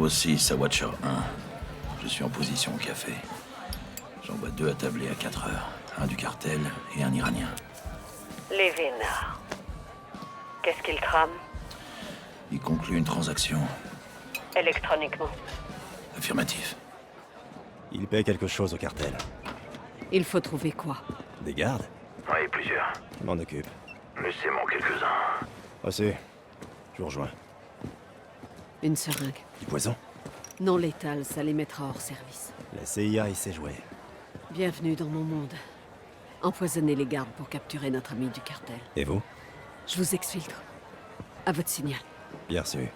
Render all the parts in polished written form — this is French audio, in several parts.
Bravo 6 à Watcher 1. Je suis en position au café. J'envoie 2 attablés à 4 heures. Un du cartel et un Iranien. Les vénards. Qu'est-ce qu'ils trament? Il conclut une transaction. Électroniquement. Affirmatif. Il paie quelque chose au cartel. Il faut trouver quoi? Des gardes? Oui, plusieurs. Je m'en occupe. Laissez-moi quelques-uns. Assez. Je vous rejoins. Une seringue. Du poison? Non létale, ça les mettra hors service. La CIA y sait jouer. Bienvenue dans mon monde. Empoisonnez les gardes pour capturer notre ami du cartel. Et vous? Je vous exfiltre. À votre signal. Bien reçu.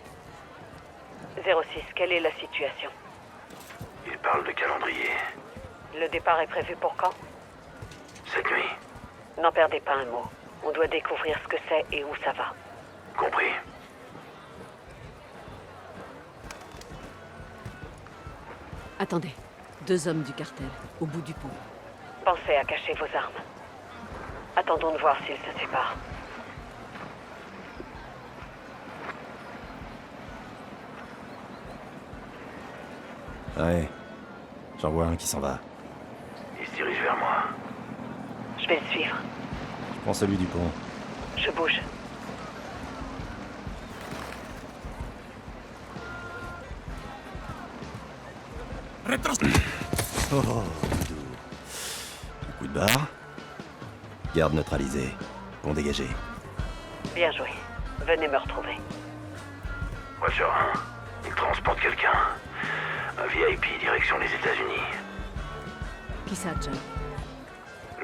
06, quelle est la situation? Il parle de calendrier. Le départ est prévu pour quand? Cette nuit. N'en perdez pas un mot. On doit découvrir ce que c'est et où ça va. Compris. Attendez. 2 hommes du cartel, au bout du pont. Pensez à cacher vos armes. Attendons de voir s'ils se séparent. Ouais. J'en vois un qui s'en va. Il se dirige vers moi. Je vais le suivre. Je prends celui du pont. Je bouge. Oh, doudou. Un coup de barre. Garde neutralisé. Pont dégagé. Bien joué. Venez me retrouver. Watcher 1. Il transporte quelqu'un. Un VIP direction les États-Unis. Qui ça, John?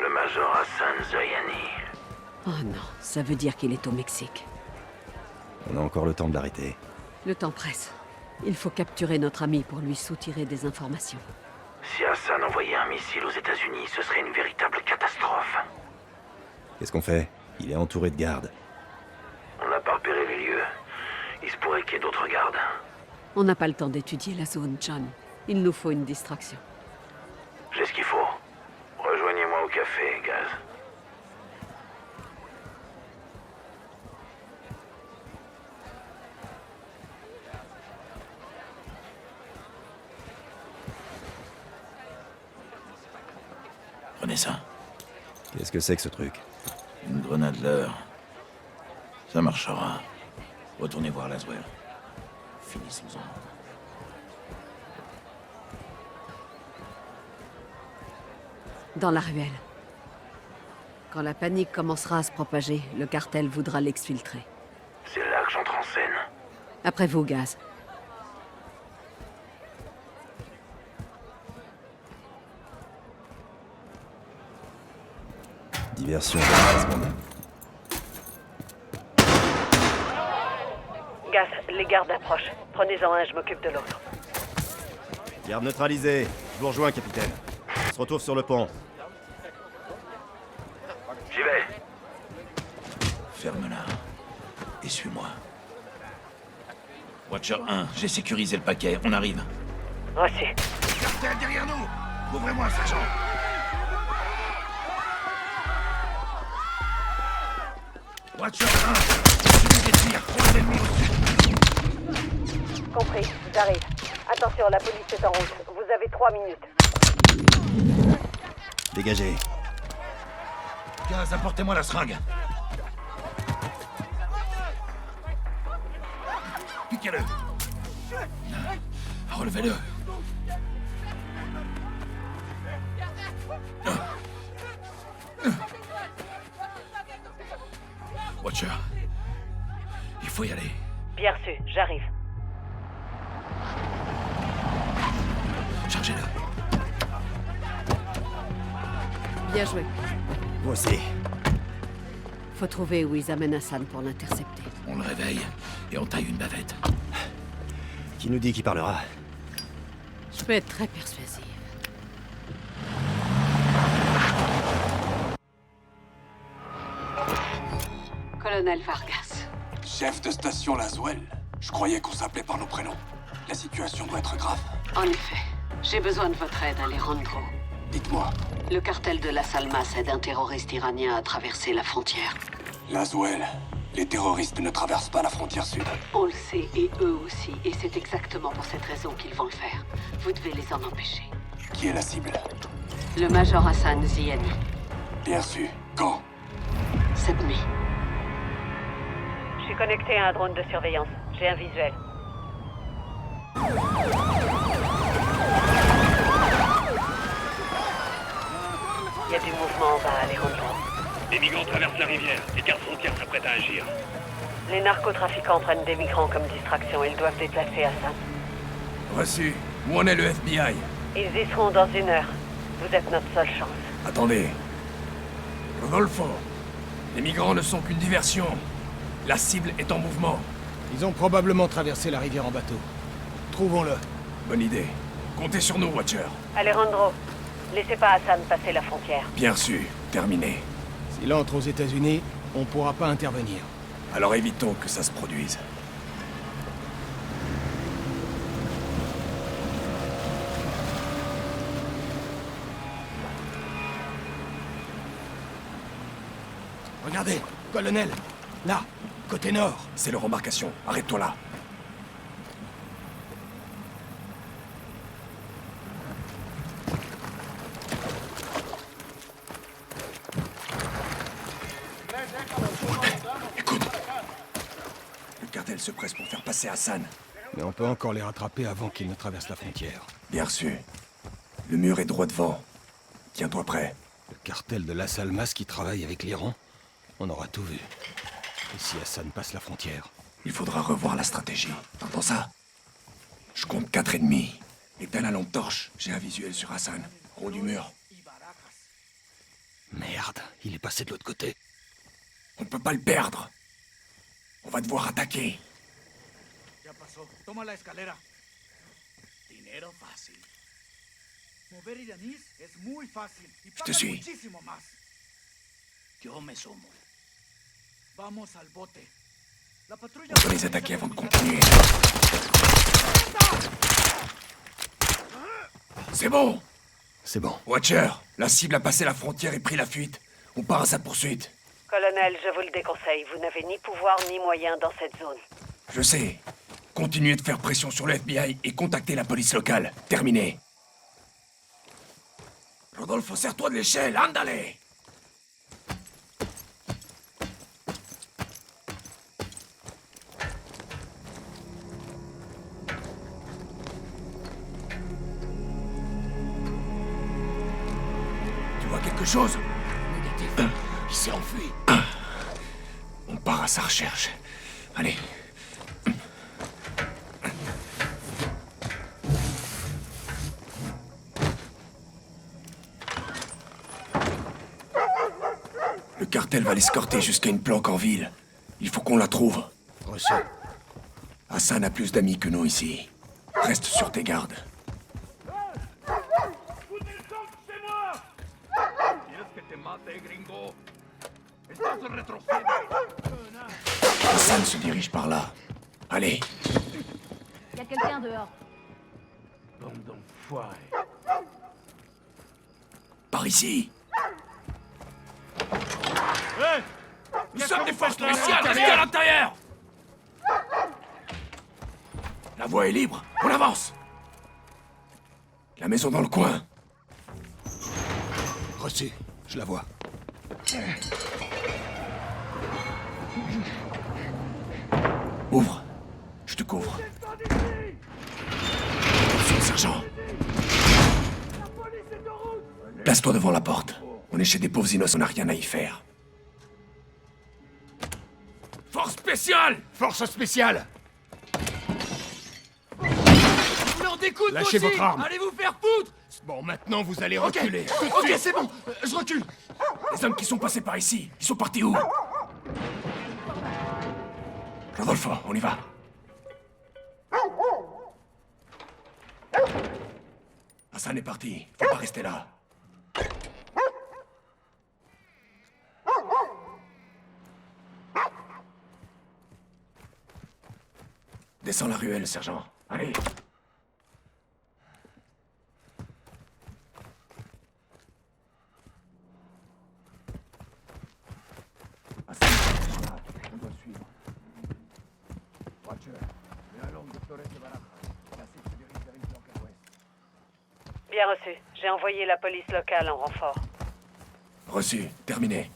Le Major Hassan Zayani. Oh non, ça veut dire qu'il est au Mexique. On a encore le temps de l'arrêter. Le temps presse. Il faut capturer notre ami pour lui soutirer des informations. Si Hassan envoyait un missile aux États-Unis, ce serait une véritable catastrophe. Qu'est-ce qu'on fait? Il est entouré de gardes. On n'a pas repéré les lieux. Il se pourrait qu'il y ait d'autres gardes. On n'a pas le temps d'étudier la zone, John. Il nous faut une distraction. J'ai ce qu'il faut. Rejoignez-moi au café, Gaz. Prenez ça. Qu'est-ce que c'est que ce truc? Une grenade leurre. Ça marchera. Retournez voir Laswell. Finissons-en. Dans la ruelle. Quand la panique commencera à se propager, le cartel voudra l'exfiltrer. C'est là que j'entre en scène. Après vous, Gaz. Diversion de la seconde. Gaz, les gardes approchent. Prenez-en un, je m'occupe de l'autre. Garde neutralisé. Je vous rejoins, capitaine. On se retrouve sur le pont. J'y vais. Ferme-la. Et suis-moi. Watcher 1, j'ai sécurisé le paquet. On arrive. Reçu. Cartel derrière nous. Ouvrez-moi, sergent. Watcher 1, suivez des tirs. Trop d'ennemis au sud. Compris, j'arrive. Attention, la police est en route. Vous avez 3 minutes. Dégagé. Gaz, apportez-moi la seringue. Piquez-le. Relevez-le. Watcher. Il faut y aller. Bien reçu, j'arrive. Chargez-le. Bien joué. Vous aussi. Faut trouver où ils amènent Hassan pour l'intercepter. On le réveille et on taille une bavette. Qui nous dit qui parlera? Je peux être très persuasive. Colonel Vargas. Chef de station Laswell. Je croyais qu'on s'appelait par nos prénoms. La situation doit être grave. En effet, j'ai besoin de votre aide, Alejandro. Dites-moi, Le cartel de Las Almas aide un terroriste iranien à traverser la frontière. Laswell, Les terroristes ne traversent pas la frontière sud. On le sait, et eux aussi. Et c'est exactement pour cette raison qu'ils vont le faire. Vous devez les en empêcher. Qui est la cible? Le Major Hassan Ziani. Bien su. Quand? Cette nuit. Je suis connecté à un drone de surveillance. J'ai un visuel. Il y a du mouvement en bas, Alejandro. Les migrants traversent la rivière. Les gardes frontières s'apprêtent à agir. Les narcotrafiquants prennent des migrants comme distraction. Ils doivent déplacer Hassan. Reçu. Où en est le FBI? Ils y seront dans 1 heure. Vous êtes notre seule chance. Attendez. Rodolfo. Les migrants ne sont qu'une diversion. La cible est en mouvement. Ils ont probablement traversé la rivière en bateau. Trouvons-le. Bonne idée. Comptez sur nous, Watcher. Alejandro, laissez pas Hassan passer la frontière. Bien reçu. Terminé. S'il entre aux États-Unis, on pourra pas intervenir. Alors évitons que ça se produise. Regardez, colonel. Là, côté nord. C'est leur embarcation. Arrête-toi là. Écoute. Le cartel se presse pour faire passer Hassan. Mais on peut encore les rattraper avant qu'ils ne traversent la frontière. Bien reçu. Le mur est droit devant. Tiens-toi prêt. Le cartel de Las Almas qui travaille avec l'Iran, on aura tout vu. Et si Hassan passe la frontière? Il faudra revoir la stratégie. T'entends ça? Je compte 4 ennemis. Éteins la lampe torche. J'ai un visuel sur Hassan. En haut du mur. Merde, il est passé de l'autre côté. On ne peut pas le perdre. On va devoir attaquer. Ya pasó. Toma la escalera. Dinero fácil. Mover iraníes es muy fácil. Y te pagan suis. muchísimo más. Yo me sumo. Vamos al bote. La patrulla... On doit les attaquer avant de continuer. C'est bon! C'est bon. Watcher, la cible a passé la frontière et pris la fuite. On part à sa poursuite. Colonel, je vous le déconseille. Vous n'avez ni pouvoir ni moyen dans cette zone. Je sais. Continuez de faire pression sur le FBI et contactez la police locale. Terminé. Rodolfo, serre-toi de l'échelle, andale! Tu vois quelque chose? Négatif. Il s'est enfui. On part à sa recherche. Allez. Le cartel va l'escorter jusqu'à une planque en ville. Il faut qu'on la trouve. Reçu. Hassan a plus d'amis que nous ici. Reste sur tes gardes. Hassan se dirige par là. Allez. Il y a quelqu'un dehors. Par ici. Nous sommes des forces spéciales, restez à l'intérieur! La voie est libre, on avance! La maison dans le coin. Reçu. Je la vois. Ouvre. Je te couvre. Attention, sergent. Place-toi devant la porte. On est chez des pauvres innocents, on n'a rien à y faire. Force spéciale! Force spéciale! Vous voulez en découdre, Lâchez vous aussi? votre arme. Allez vous faire foutre! Bon, maintenant vous allez Ok, reculer. ok, c'est bon. Je recule. Les hommes qui sont passés par ici, ils sont partis où? Rodolfo, on y va. Hassan est parti, faut pas rester là. Descends la ruelle, sergent. Allez. Hassan, on doit le suivre. Bien reçu. J'ai envoyé la police locale en renfort. Reçu. Terminé.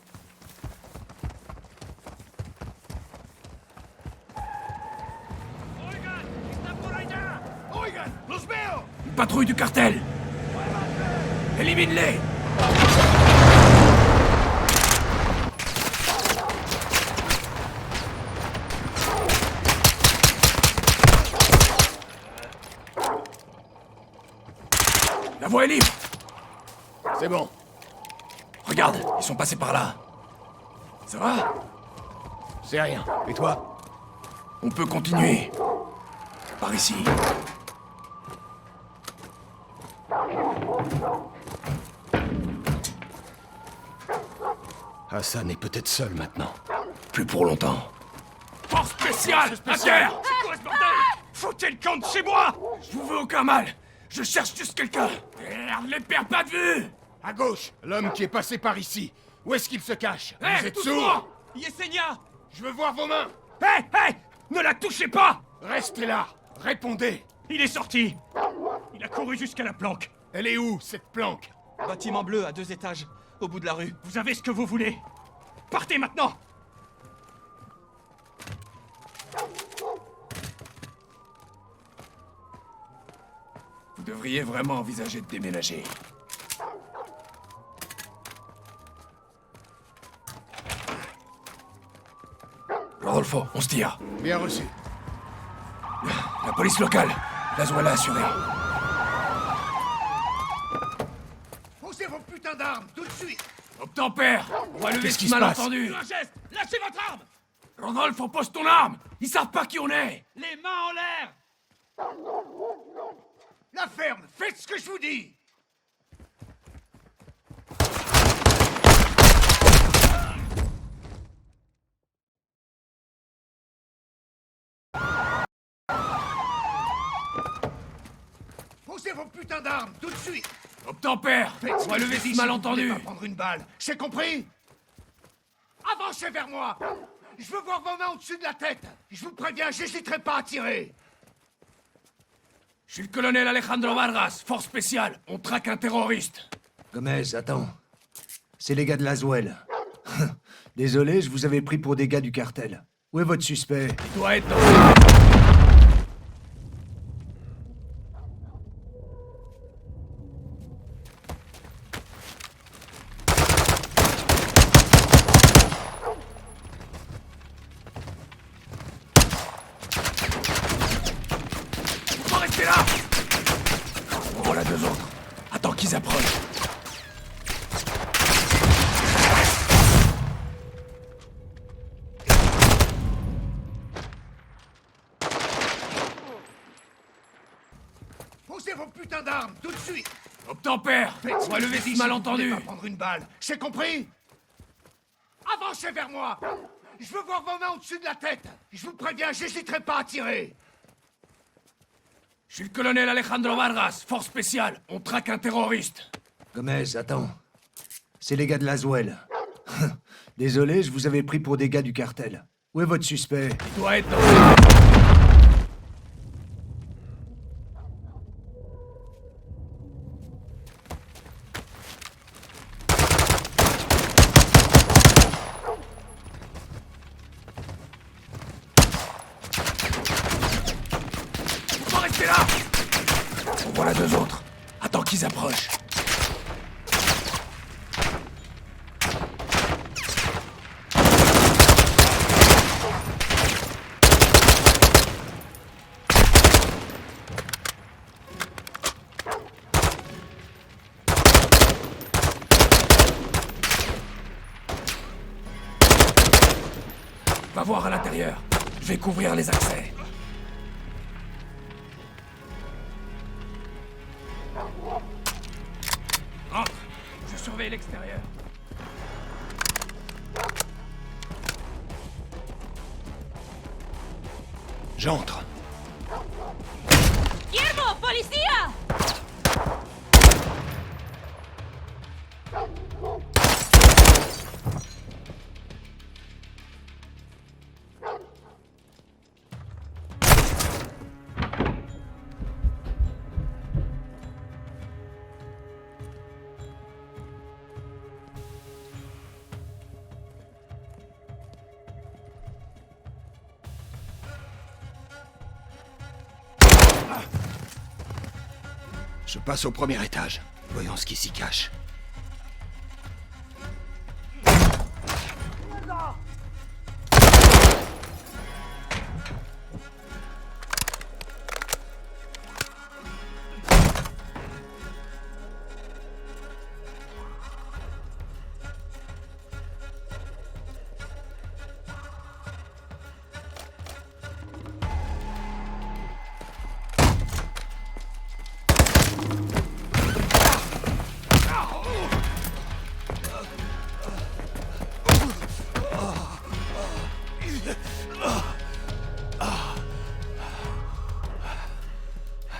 Une patrouille du cartel! Élimine-les! La voie est libre! C'est bon. Regarde, ils sont passés par là. Ça va? C'est rien. Et toi? On peut continuer. Par ici. Hassan est peut-être seul maintenant. Plus pour longtemps. Force spéciale! À terre! C'est quoi ce bordel? Foutez le camp de chez moi! Je vous veux aucun mal! Je cherche juste quelqu'un! Merde, les perds pas de vue! À gauche, l'homme qui est passé par ici. Où est-ce qu'il se cache? Vous êtes doucement! sourds? Yesenia! Je veux voir vos mains! Hé, hé! Ne la touchez pas! Restez là! Répondez! Il est sorti! Il a couru jusqu'à la planque. Elle est où, cette planque? Bâtiment bleu à 2 étages, au bout de la rue. Vous avez ce que vous voulez. Partez maintenant! Vous devriez vraiment envisager de déménager. Rodolfo, on se tire. Bien reçu. La police locale. Laswell a assuré. Posez vos putains d'armes, tout de suite. Obtempère! On va lever Qu'est-ce ce qui se malentendu! Un geste! Lâchez votre arme! Rodolphe, pose ton arme! Ils savent pas qui on est! Les mains en l'air! La ferme, faites ce que je vous dis. Posez vos putains d'armes, tout de suite. Obtempère! Faites ce On va que je lever vous ce dis si vous malentendu! voulez pas prendre une balle, c'est compris? Avancez vers moi. Je veux voir vos mains au-dessus de la tête. Je vous préviens, j'hésiterai pas à tirer. Je suis le colonel Alejandro Vargas, force spéciale. On traque un terroriste. Gomez, attends. C'est les gars de Laswell. Désolé, je vous avais pris pour des gars du cartel. Où est votre suspect? Il doit être dans... Faut rester là! Voilà 2 autres. Attends qu'ils approchent. Posez vos putains d'armes, tout de suite. Obtempère! Faites ce On va que je lever vous dis ce si vous malentendu. voulez pas prendre une balle, c'est compris? Avancez vers moi. Je veux voir vos mains au-dessus de la tête. Je vous préviens, j'hésiterai pas à tirer. Je suis le colonel Alejandro Vargas, force spéciale. On traque un terroriste. Gomez, attends. C'est les gars de Laswell. Désolé, je vous avais pris pour des gars du cartel. Où est votre suspect? Il doit être dans... Faut rester là! Voilà 2 autres. Attends qu'ils approchent. Va voir à l'intérieur. Je vais couvrir les accès. Entre. Je surveille l'extérieur. J'entre. ¡Guillermo, policía! Je passe au premier étage. Voyons ce qui s'y cache.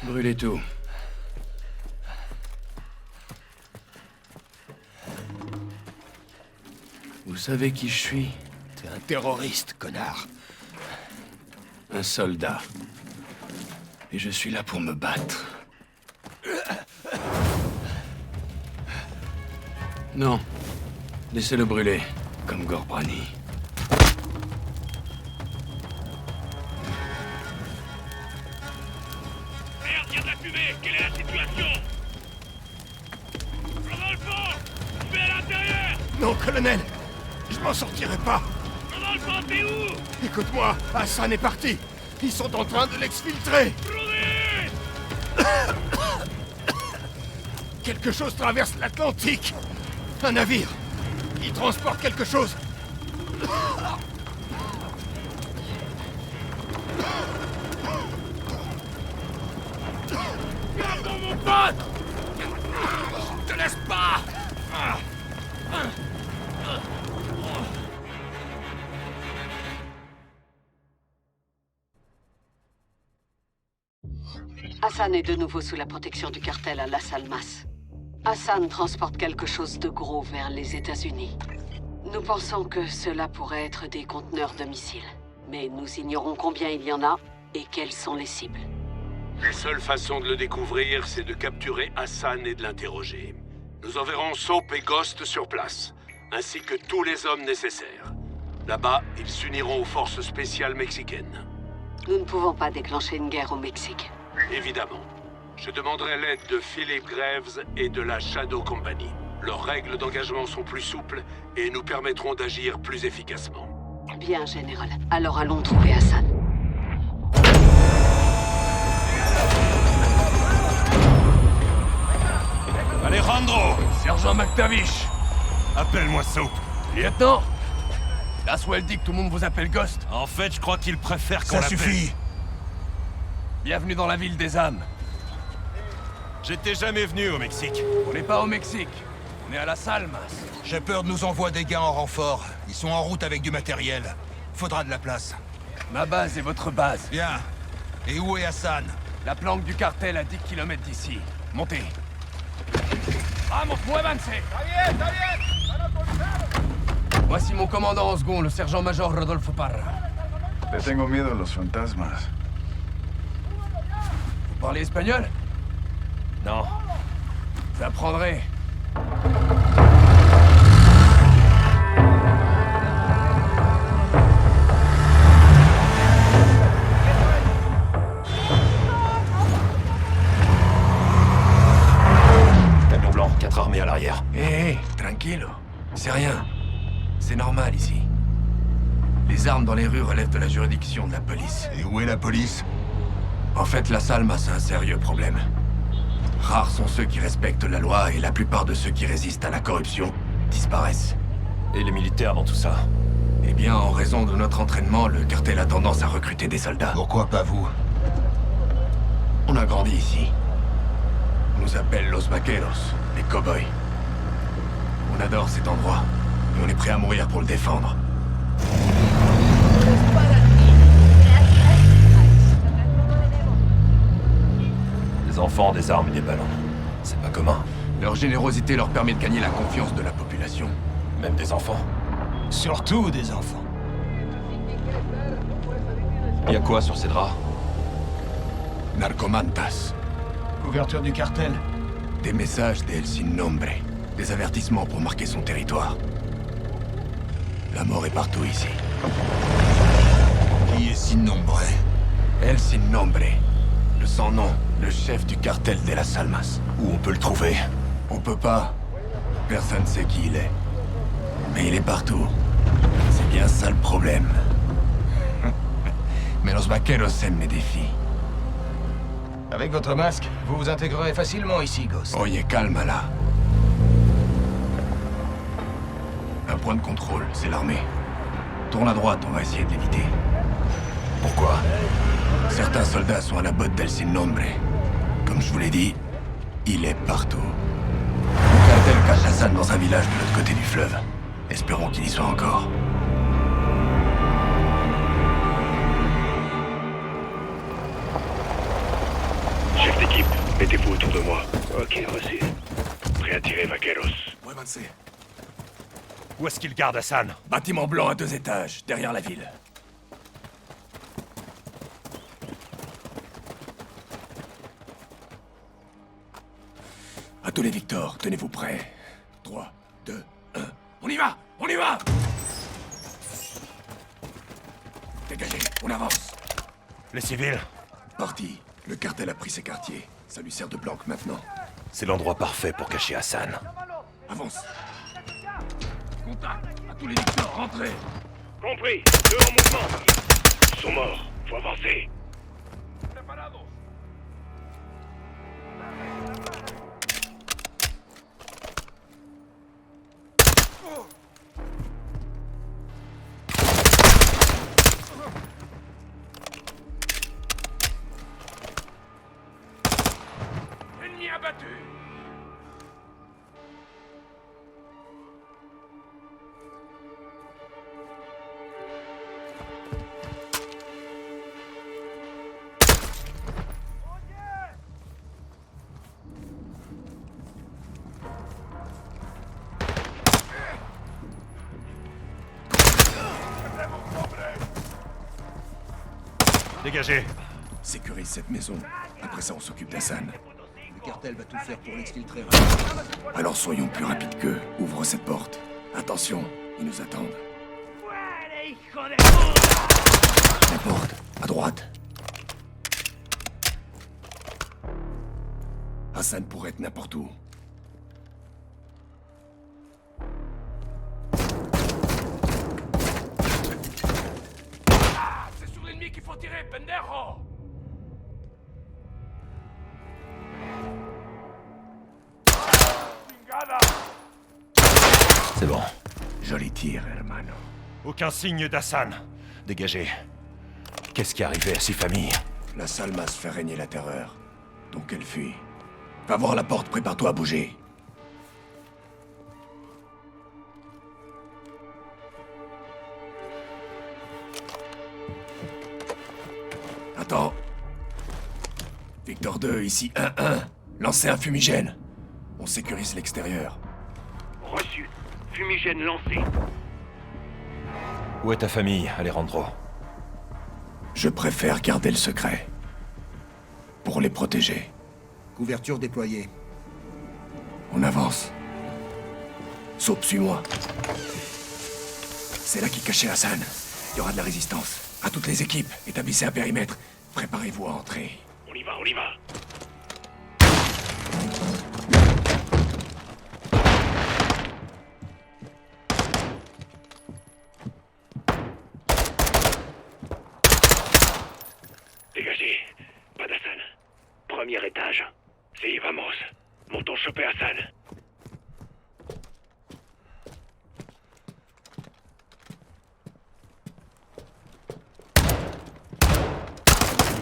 Brûlez tout. Vous savez qui je suis? T'es un terroriste, connard. Un soldat. Et je suis là pour me battre. Non. Laissez-le brûler, comme Gorbrani. Merde, y a de la fumée! Quelle est la situation? Rodolfo! Je vais à l'intérieur! Non, colonel! Je m'en sortirai pas! Rodolfo, t'es où? Écoute-moi, Hassan est parti! Ils sont en train de l'exfiltrer! Quelque chose traverse l'Atlantique! Un navire! Il transporte quelque chose! Pardon, mon pote! Je te laisse pas! Hassan est de nouveau sous la protection du cartel à Las Almas. Hassan transporte quelque chose de gros vers les États-Unis. Nous pensons que cela pourrait être des conteneurs de missiles. Mais nous ignorons combien il y en a et quelles sont les cibles. La seule façon de le découvrir, c'est de capturer Hassan et de l'interroger. Nous enverrons Soap et Ghost sur place, ainsi que tous les hommes nécessaires. Là-bas, ils s'uniront aux forces spéciales mexicaines. Nous ne pouvons pas déclencher une guerre au Mexique. Évidemment. Je demanderai l'aide de Philip Graves et de la Shadow Company. Leurs règles d'engagement sont plus souples et nous permettront d'agir plus efficacement. Bien, Général. Alors allons trouver Hassan. Alejandro! Sergent McTavish! Appelle-moi Soap. Lieutenant! Laswell dit que tout le monde vous appelle Ghost. En fait, je crois qu'il préfère qu'on Ça l'appelle. suffit! Bienvenue dans la ville des âmes. J'étais jamais venu au Mexique. On n'est pas au Mexique. On est à Las Almas. Shepard nous envoie des gars en renfort. Ils sont en route avec du matériel. Faudra de la place. Ma base est votre base. Bien. Et où est Hassan? La planque du cartel à 10 km d'ici. Montez. Vamos, muévanse! Voici mon commandant en second, le sergent-major Rodolfo Parra. Le tengo miedo a los fantasmas. Vous parlez espagnol? Non. Vous apprendrez. Camion blanc, 4 armées à l'arrière. Hé, tranquillo. C'est rien. C'est normal ici. Les armes dans les rues relèvent de la juridiction de la police. Et où est la police? En fait, Las Almas a un sérieux problème. Rares sont ceux qui respectent la loi et la plupart de ceux qui résistent à la corruption disparaissent. Et les militaires dans tout ça? Eh bien, en raison de notre entraînement, le cartel a tendance à recruter des soldats. Pourquoi pas vous? On a grandi ici. On nous appelle Los Vaqueros, les cow-boys. On adore cet endroit, et on est prêt à mourir pour le défendre. Les enfants, des armes et des ballons. C'est pas commun. Leur générosité leur permet de gagner la confiance de la population. Même des enfants. Surtout des enfants. Y a quoi sur ces draps? Narcomantas. Couverture du cartel. Des messages d'El Sin Nombre. Des avertissements pour marquer son territoire. La mort est partout ici. Qui est Sin Nombre? El Sin Nombre. Le sans-nom, le chef du cartel de Las Almas. Où on peut le trouver? On peut pas. Personne sait qui il est. Mais il est partout. C'est bien ça le problème. Mais los vaqueros aiment les défis. Avec votre masque, vous vous intégrerez facilement ici, Ghost. Oye, calme là. Un point de contrôle, c'est l'armée. Tourne à droite, on va essayer de l'éviter. Pourquoi? Certains soldats sont à la botte d'El Sin Nombre. Comme je vous l'ai dit, il est partout. Le cartel cache Hassan dans un village de l'autre côté du fleuve. Espérons qu'il y soit encore. Chef d'équipe, mettez-vous autour de moi. Ok, reçu. Prêt à tirer, vaqueros. Muévanse. Où est-ce qu'il garde Hassan? Bâtiment blanc à 2 étages, derrière la ville. À tous les Victor, tenez-vous prêts. 3, 2, 1. On y va! On y va! Dégagez, on avance. Les civils? Parti. Le cartel a pris ses quartiers. Ça lui sert de planque maintenant. C'est l'endroit parfait pour cacher Hassan. Avance. Contact. À tous les Victor, rentrez. Compris. Deux en mouvement. Ils sont morts. Faut avancer. Ennemi abattu. Dégagez. Sécurise cette maison. Après ça, on s'occupe d'Hassan. Le cartel va tout faire pour l'exfiltrer. Alors soyons plus rapides qu'eux. Ouvre cette porte. Attention, ils nous attendent. La porte, à droite. Hassan pourrait être n'importe où. C'est sur l'ennemi qu'il faut tirer, pendejo! C'est bon. Joli tir, hermano. Aucun signe d'Hassan. Dégagez. Qu'est-ce qui est arrivé à ces familles? La Salmas fait régner la terreur. Donc elle fuit. Va voir la porte, prépare-toi à bouger. Attends. Victor 2, ici 1-1. Lancez un fumigène. On sécurise l'extérieur. Reçu. Fumigène lancé. Où est ta famille, Alejandro? Je préfère garder le secret. Pour les protéger. Couverture déployée. On avance. Soap, suis-moi. C'est là qu'est caché Hassan. Il y aura de la résistance. À toutes les équipes, établissez un périmètre. Préparez-vous à entrer. On y va, on y va. Dégagez. Pas d'Hassan. Premier étage. C'est vamos. Montons choper Hassan.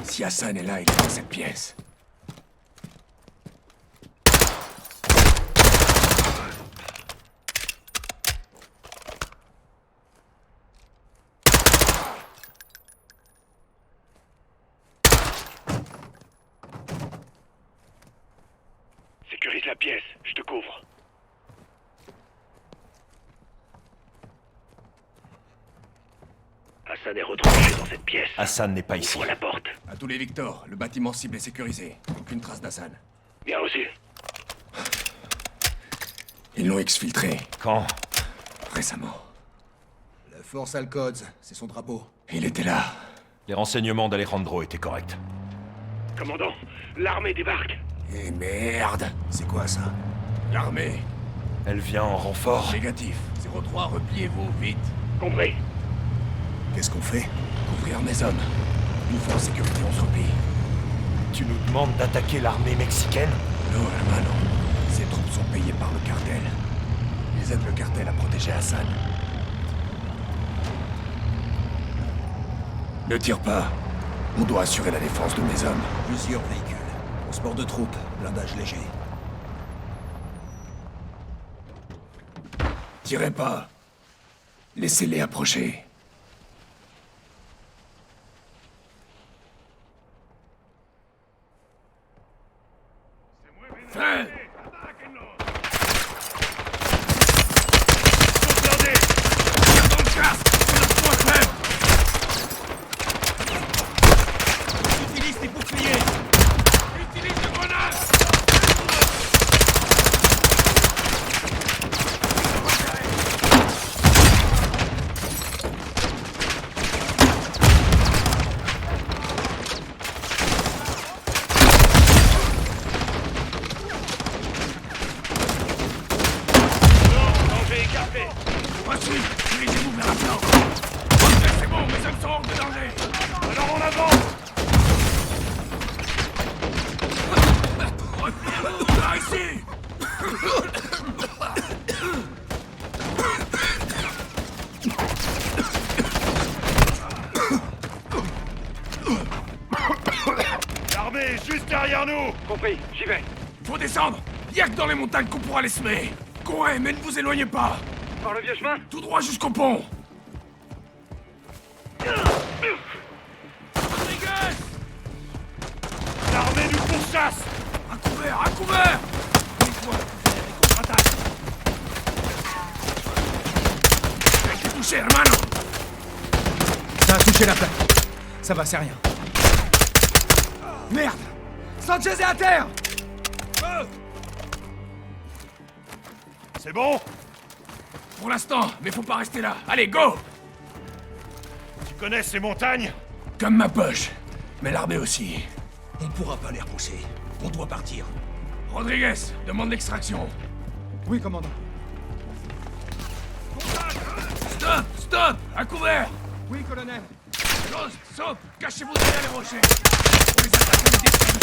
Si Hassan est là, il est dans cette pièce. Sécurise la pièce, je te couvre. Hassan est retranché dans cette pièce. Hassan n'est pas ici. Ouvre la porte. À tous les Victor, le bâtiment cible est sécurisé. Aucune trace d'Hassan. Bien reçu. Ils l'ont exfiltré. Quand? Récemment. La force Alcods, c'est son drapeau. Il était là. Les renseignements d'Alejandro étaient corrects. Commandant, l'armée débarque. Et merde! C'est quoi ça? L'armée! Elle vient en renfort. Négatif. 03, repliez-vous, vite! Compris. Qu'est-ce qu'on fait? Couvrir mes hommes. Une fois en sécurité, on se replie. Tu nous demandes d'attaquer l'armée mexicaine? Non, hermano. Ces troupes sont payées par le cartel. Ils aident le cartel à protéger Hassan. Ne tire pas. On doit assurer la défense de mes hommes. Plusieurs véhicules. Transport de troupes, blindage léger. Tirez pas. Laissez-les approcher. Fin! Utilise tes boucliers! Utilise le grenade! Voici! Dirigez-vous vers un plan! C'est bon, mes hommes sont hors de danger! Alors on avance! Par ici! L'armée est juste derrière nous! Compris, j'y vais. Faut descendre! Y'a que dans les montagnes qu'on pourra les semer! Courez, mais ne vous éloignez pas! Par le vieux chemin? Tout droit jusqu'au pont! Rodriguez! L'armée nous pourchasse! À couvert! À couvert! Dites-moi, les contre-attaques! J'ai été touché, hermano! Ça a touché la plaque. Ça va, c'est rien. Merde! Sanchez est à terre! C'est bon? Pour l'instant, mais faut pas rester là. Allez, go! Tu connais ces montagnes? Comme ma poche. Mais l'armée aussi. On pourra pas les repousser. On doit partir. Rodriguez, demande l'extraction. Oui, commandant. Stop! Stop! À couvert! Oui, colonel. Ghost, Soap, cachez-vous derrière les rochers. On les attaque avec des tirs de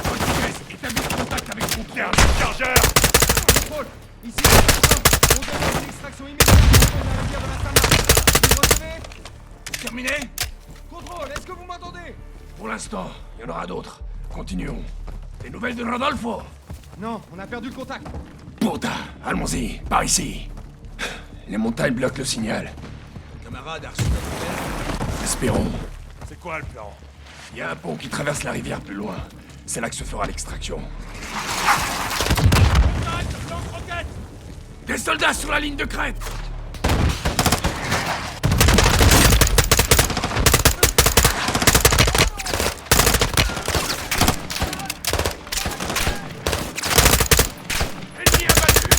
Rodriguez, établis contact avec le Dernier contrôle. chargeur! Contrôle. Ici, on demande une extraction immédiate de la rivière de la Sama. Vous recevez? Terminé? Contrôle, est-ce que vous m'entendez? Pour l'instant, il y en aura d'autres. Continuons. Des nouvelles de Rodolfo? Non, on a perdu le contact. Puta, allons-y, par ici. Les montagnes bloquent le signal. Le camarade a reçu notre appel. Espérons. C'est quoi le plan? Il y a un pont qui traverse la rivière plus loin. C'est là que se fera l'extraction. Lance-roquette! Des soldats sur la ligne de crête! Ennemi abattu!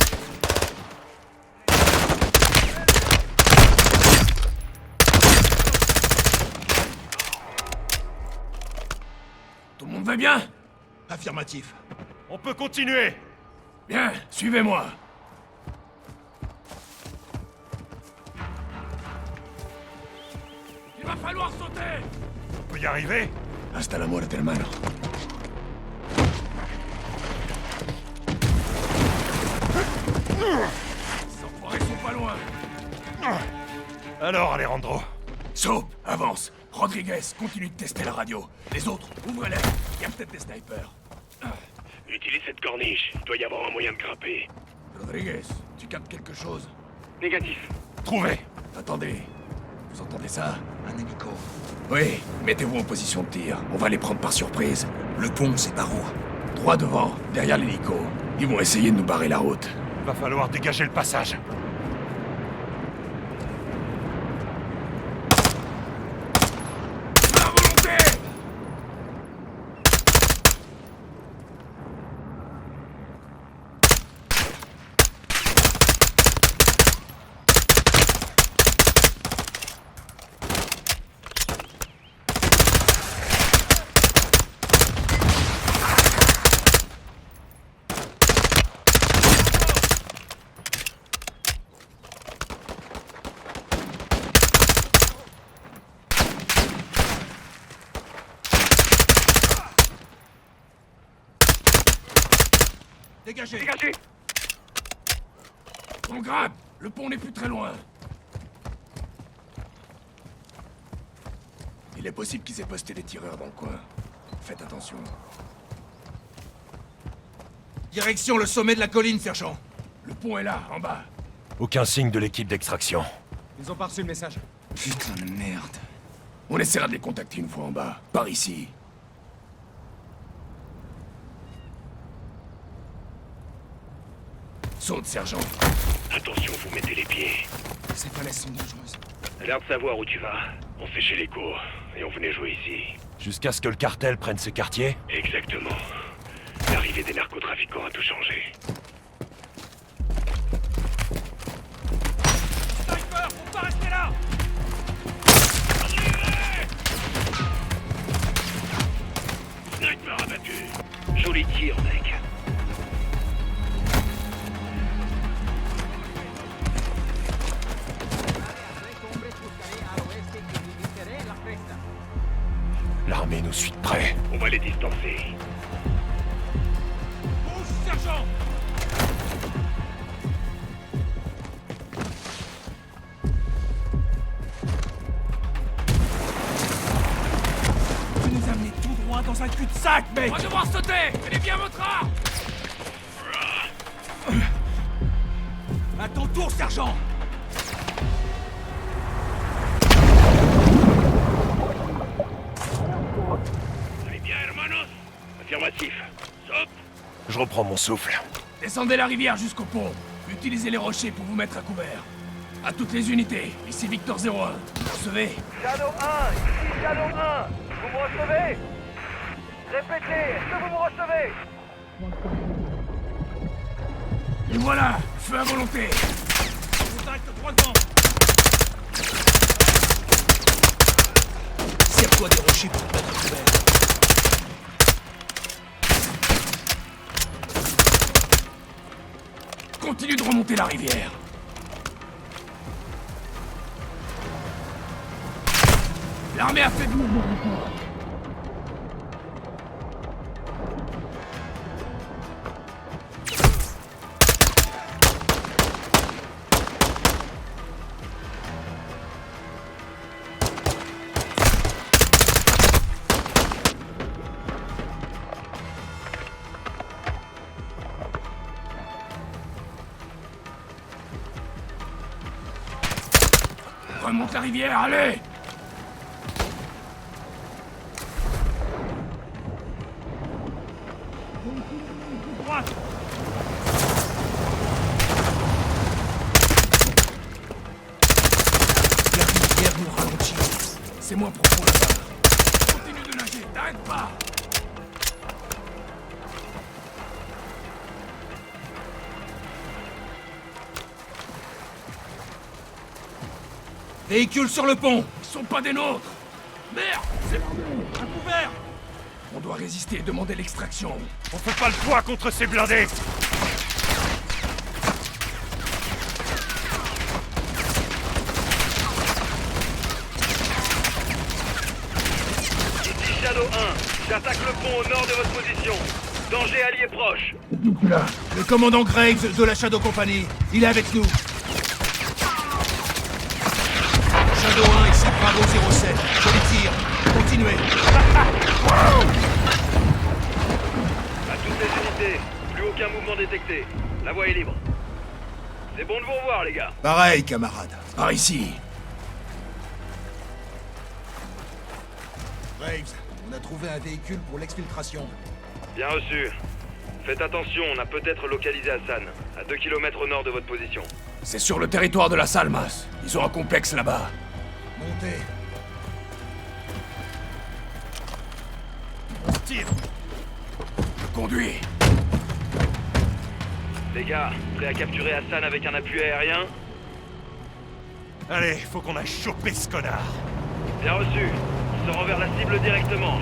Tout le monde va bien? Affirmatif. On peut continuer! Bien, suivez-moi. Il va falloir sauter! On peut y arriver? Hasta la muerte, hermano. Les enfoirés sont pas loin. Alors, Alejandro, Soap, avance. Rodriguez, continue de tester la radio. Les autres, ouvrez-les. Il y a peut-être des snipers. Utilise cette corniche. Il doit y avoir un moyen de grimper. Rodriguez, tu captes quelque chose? Négatif. Trouvez. Attendez. Vous entendez ça? Un hélico. Oui, mettez-vous en position de tir. On va les prendre par surprise. Le pont, c'est par où? Droit devant, derrière l'hélico. Ils vont essayer de nous barrer la route. va falloir dégager le passage. Dégagez! Dégagez! On grimpe! Le pont n'est plus très loin. Il est possible qu'ils aient posté des tireurs dans le coin. Faites attention. Direction le sommet de la colline, sergent. Le pont est là, en bas. Aucun signe de l'équipe d'extraction. Ils ont pas reçu le message. Putain de merde. On essaiera de les contacter une fois en bas. Par ici. Saute, sergent. Attention, vous mettez les pieds. Ces falaises sont dangereuses. A l'air de savoir où tu vas. On fait chez les cours. Et on venait jouer ici. Jusqu'à ce que le cartel prenne ce quartier? Exactement. L'arrivée des narcotrafiquants a tout changé. Sniper, faut pas rester là! Sniper abattu. Joli tir, mec. L'armée nous suit de près. On va les distancer. Bouge, sergent! Tu nous as amenés tout droit dans un cul-de-sac, mec! On va devoir sauter! Tenez bien votre arme! À ton tour, sergent! Allez bien, hermanos. Affirmatif. Saute. Je reprends mon souffle. Descendez la rivière jusqu'au pont. Utilisez les rochers pour vous mettre à couvert. À toutes les unités, ici Victor 01. Vous recevez? Shadow 1, ici Shadow 1! Vous me recevez? Répétez, est-ce que vous me recevez? Et voilà, feu à volonté. Contact droit devant! Serre-toi des rochers pour te mettre à couvert. Continue de remonter la rivière. L'armée a fait de mouvement. Remonte la rivière, allez! Droite! La rivière nous ralentit. C'est moins profond là-bas. Continue de nager, t'arrête pas! Véhicule sur le pont! Ils sont pas des nôtres! Merde! C'est l'armée! À couvert! On doit résister et demander l'extraction. On fait pas le poids contre ces blindés! Ici Shadow 1. J'attaque le pont au nord de votre position. Danger allié proche. Là. Le commandant Graves de la Shadow Company. Il est avec nous. Shadow 1, ici Bravo 07. Je les tire. Continuez. À toutes les unités. Plus aucun mouvement détecté. La voie est libre. C'est bon de vous revoir, les gars. Pareil, camarade. Par ici. Graves, on a trouvé un véhicule pour l'exfiltration. Bien reçu. Faites attention, on a peut-être localisé Hassan, à 2 km au nord de votre position. C'est sur le territoire de la Salmas. Ils ont un complexe là-bas. Montez. Tire. Je conduis. Les gars, prêts à capturer Hassan avec un appui aérien? Allez, faut qu'on aille choper ce connard. Bien reçu. On se rend vers la cible directement.